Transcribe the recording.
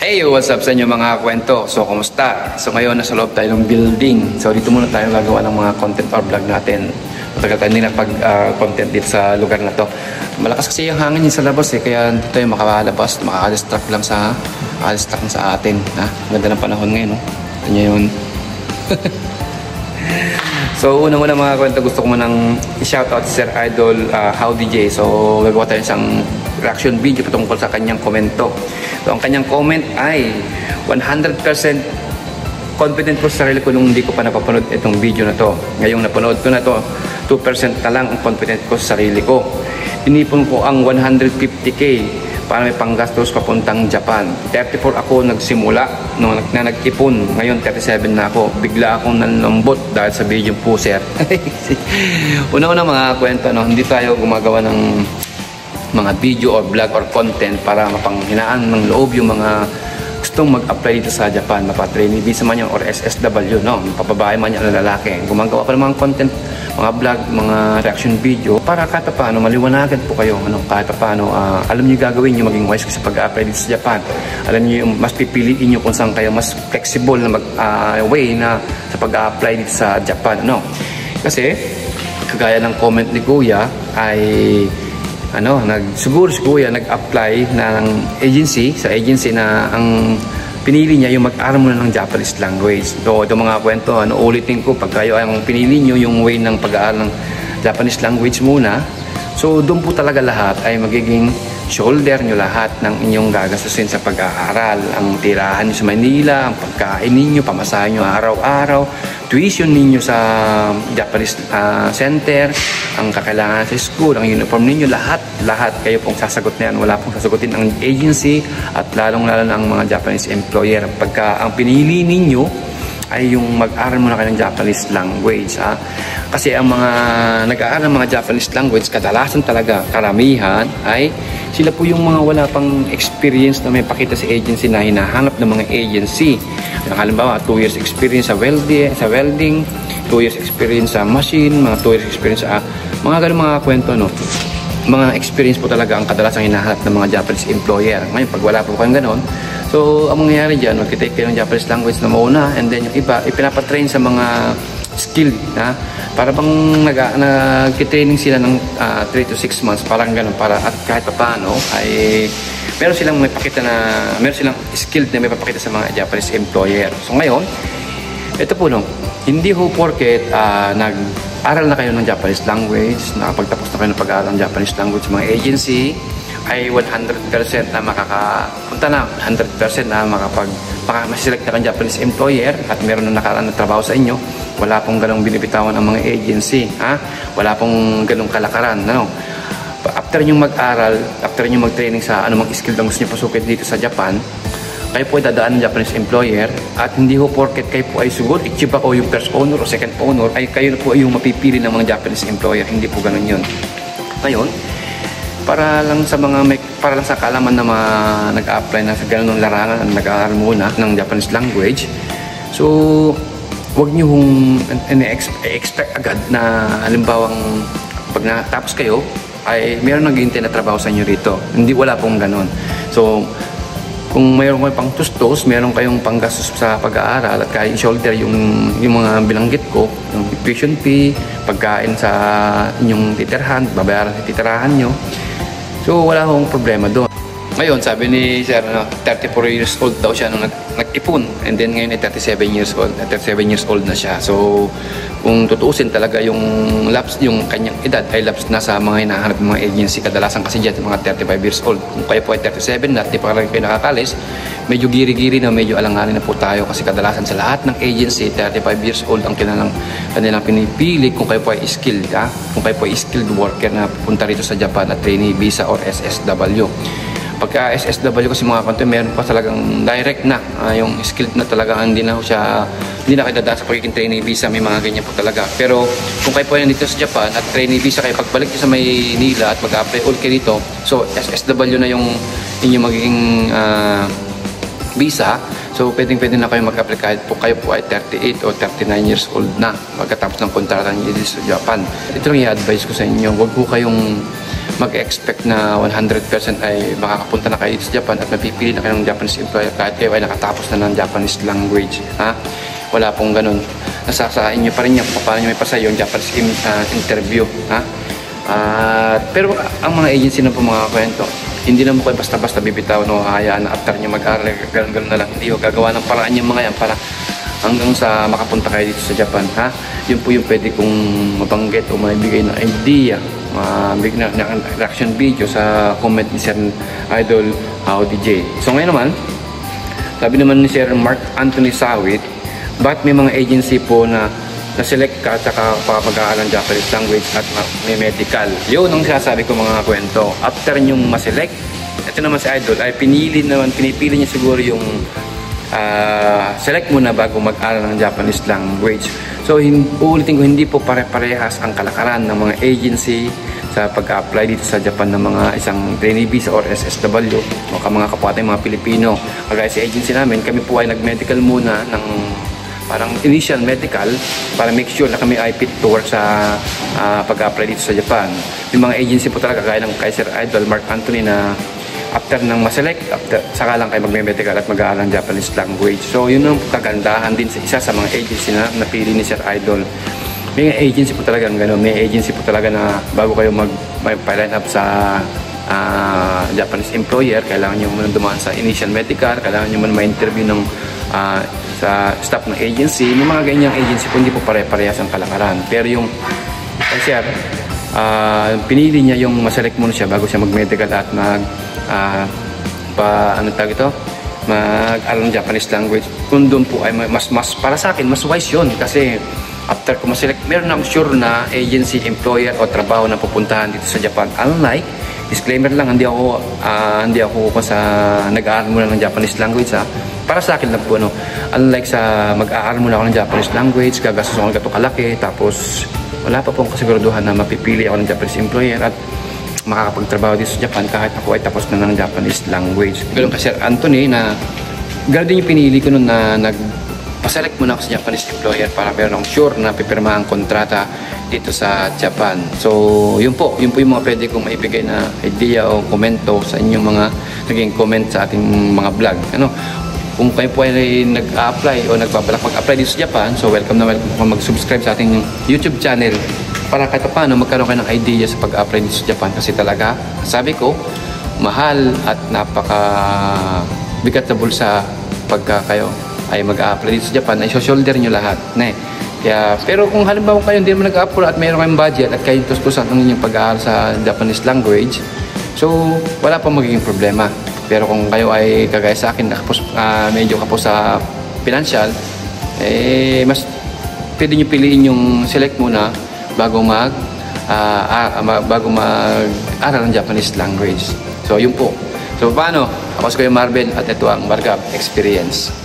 Hey, what's up sa inyo mga kwento? So, kumusta? So, ngayon nasa loob tayo ng building. So, dito muna tayo gagawa ng mga content or vlog natin. Matagal tayo hindi content dito sa lugar na to. Malakas kasi yung hangin sa labas kaya dito tayo makalabas. Makaka-distract lang sa atin. Ha? Ganda ng panahon ngayon, no? Ito nyo yun. So, unang-una mga kwento, gusto ko munang i-shoutout si Sir Idol How DJ. So, gagawa tayo isang reaction video patungkol sa kanyang komento. So, ang kanyang comment ay 100% confident ko sa sarili ko nung hindi ko pa napapanood itong video na to. Ngayong napanood ko na to, 2% na lang ang confident ko sa sarili ko. Inipon ko ang 150k para may panggastos papuntang Japan. 34 ako nagsimula nung nag-ipon. Ngayon 37 na ako. Bigla akong nanlambot dahil sa video po, sir. Una-una mga kwento, no? Hindi tayo gumagawa ng mga video or vlog or content para mapanghinaan ng loob yung mga gustong mag-apply dito sa Japan, mapa-trainee visa man yan or SSW, no? Papabae man yan o lalaki. Gumagawa pa ng mga content, mga vlog, mga reaction video para kahit paano maliwanagan po kayo, ano? Kahit paano alam niyo gagawin niyo maging wise sa pag-apply dito sa Japan. Alam niyo yung mas pipiliin niyo kung saan kayo mas flexible na way na sa pag-apply dito sa Japan, no? Kasi kagaya ng comment ni Kuya ay siguro si Kuya nag-apply na ng agency, sa agency na ang pinili niya yung mag-aral muna ng Japanese language. So, ito mga kwento, ulitin ko, pag kayo ang pinili niyo yung way ng pag-aaral ng Japanese language muna, so doon po talaga lahat ay magiging shoulder nyo lahat ng inyong gagastusin sa pag-aaral. Ang tirahan nyo sa Manila, ang pagkain ninyo, pamasahin nyo araw-araw, tuition ninyo sa Japanese center, ang kakailangan sa school, ang uniform ninyo, lahat kayo pong sasagot na yan. Wala pong sasagutin ang agency at lalong-lalo na ang mga Japanese employer. Pagka ang pinili ninyo ay yung mag-aral muna kayo ng Japanese language. Kasi ang mga nag-aaral ng mga Japanese language, kadalasan talaga, karamihan, ay sila po yung mga wala pang experience na may pakita sa agency na hinahanap ng mga agency. Halimbawa, 2 years experience sa welding, 2 years experience sa machine, mga 2 years experience sa mga ganun mga kwento, no? Mga experience po talaga ang kadalasang hinahanap ng mga Japanese employer. Ngayon, pag wala po kayong ganon, so ang mangyayari dyan, magkitake kayo ng Japanese language na mauna, and then yung iba, ipinapatrain sa mga skilled na para bang nag-training sila ng 3 to 6 months, parang ganun, para at kahit paano ay meron silang skilled na may papakita sa mga Japanese employer. So ngayon, ito po, no, hindi ho porket nag-aral na kayo ng Japanese language, nakapagtapos na kayo ng pag-aaral ng Japanese language sa mga agency, ay 100% na makakapunta na, 100% na masiselect na kang Japanese employer at meron na nakaraan na trabaho sa inyo. Wala pong ganong binibitawan ang mga agency, wala pong ganong kalakaran, no? After nyo mag-aral, after nyo mag-training sa anumang skill na gusto nyo pasukin dito sa Japan, kayo po ay dadaan ng Japanese employer at hindi ho porket kayo po ay sugod, ichiba o yung first owner o second owner, ay kayo po ay yung mapipili ng mga Japanese employer. Hindi po ganon yun. Ngayon, para lang sa kaalaman na nag-apply na sa ganun larangan at nag-aaral muna ng Japanese language, so huwag nyo hong expect agad na halimbawang pag natapos kayo ay meron nag-hintay na trabaho sa inyo rito. Wala pong ganun. So kung mayroon kayong pang tustos, mayroon kayong panggastos sa pag-aaral at kaya shoulder yung mga bilanggit ko, yung tuition fee, pagkain sa inyong titirhan, babayaran sa titirahan nyo. So wala akong problema doon. Ngayon, sabi ni Sir, 34 years old daw siya nung nag-ipon. And then ngayon ay 37 years old na siya. So kung tutuusin talaga yung kanyang edad ay lapse na sa mga hinahanap ng mga agency. Kadalasan kasi dyan mga 35 years old. Kung kayo po ay 37 na at di pa kayo nakakalis, medyo giri-giri na, medyo alanganin na po tayo. Kasi kadalasan sa lahat ng agency, 35 years old ang kanilang pinipili kung kayo po ay skilled. Kung kayo po ay skilled worker na punta rito sa Japan at trainee visa or SSW. Pagka SSW kasi mga kanto, meron pa talagang direct na yung skilled na talaga, hindi na kayo dadaan sa pagiging trainee visa, may mga ganyan po talaga. Pero kung kayo po yan dito sa Japan at trainee visa kayo, pagbalik nyo sa Maynila at mag-apply all kayo dito, so SSW na yung inyong magiging visa. So pwede na kayo mag-apply kahit po kayo po ay 38 o 39 years old na pagkatapos ng kontrata niyo dito sa Japan. Ito lang i-advise ko sa inyo, huwag po kayong mag-expect na 100% ay makakapunta na kayo sa Japan at mapipili na kayo ng Japanese employer kahit kayo ay nakatapos na ng Japanese language. Ha? Wala pong ganun. Nasa inyo pa rin yan kung paano nyo may pasa yung Japanese interview. Ha? Pero ang mga agency na po mga kwento, hindi na mo kayo basta-basta bibitaw, no, hayaan na after nyo mag-aral, ganun na lang. Hindi ko gagawa ng paraan yung mga yan para hanggang sa makapunta kayo dito sa Japan. Ha? Yun po yung pwede kong mabanggit o maibigay na idea, bigyan na reaction video sa comment ni Sir Idol Howdy J. So ngayon naman, sabi naman ni Sir Mark Anthony Sawit, bakit may mga agency po na na-select ka at saka mag-aaral ng Japanese language at may medical? Yun ang sasabi ko mga kwento. After nyong ma-select, ito naman si Idol ay pinipili niya siguro yung select muna bago mag-aaral ng Japanese language. So uulitin ko, hindi po pare-parehas ang kalakaran ng mga agency sa pag-apply dito sa Japan ng mga isang trainee visa or SSW o mga kapwa tayong mga Pilipino. Kagaya sa agency namin, kami po ay nag-medical muna ng parang initial medical para make sure na kami ay fit to work sa pag-apply dito sa Japan. Yung mga agency po talaga kaya ng Kaiser Idol Mark Anthony na after nang ma-select, saka lang kayo magme-medical at mag-aaral ng Japanese language. So yun ang kagandahan din sa isa sa mga agency na napili ni Sir Idol. May agency po talaga gano'n. May agency po talaga na bago kayo mag-line up sa Japanese employer, kailangan nyo muna dumaan sa initial medical, kailangan nyo muna ma-interview ng sa staff ng agency. May mga ganyang agency po hindi po pare-parehas ang kalakaran. Pero yung Sir, pinili niya yung ma-select muna siya bago siya mag-medical at mag-aral ng Japanese language. Kung doon po ay mas para sa akin, mas wise yun. Kasi after ko ma-select, meron akong sure na agency, employer o trabaho na pupuntahan dito sa Japan. Unlike, disclaimer lang, hindi ako sa nag-aaral muna ng Japanese language. Para sa akin lang po, no? Unlike sa mag-aaral muna ako ng Japanese language, gagastos ako ng gato kalaki, tapos wala pa pong kasiguraduhan na mapipili ako ng Japanese employer at makakapagtrabaho dito sa Japan kahit ako ay tapos na ng Japanese language. Ganun ka Sir Anthony na gano'n din yung pinili ko nun na nagpaselect muna ako sa Japanese employer para meron akong sure na pipirma ang kontrata dito sa Japan. So yun po yung mga pwede kong maibigay na idea o komento sa inyong mga naging comment sa ating mga vlog. Kung kayo po ay nag-apply o nagbabalak mag-apply dito sa Japan, so welcome na welcome kung mag-subscribe sa ating YouTube channel para kahit paano magkaroon kayo ng idea sa pag-apply dito sa Japan. Kasi talaga, sabi ko, mahal at napaka-bigat na bulsa pagka kayo ay mag-apply dito sa Japan, ay shoulder nyo lahat. Pero kung halimbawa kayo hindi naman nag-apply at mayroon kayong budget at kayo tustusan ng inyong pag-aaral sa Japanese language, so wala pang magiging problema. Pero kung kayo ay kagaya sa akin, medyo kapos sa financial, mas pwede nyo piliin yung select muna bago mag-aral ng Japanese language. So yun po. So paano? Ako si Kuya Marvin at ito ang Margab Experience.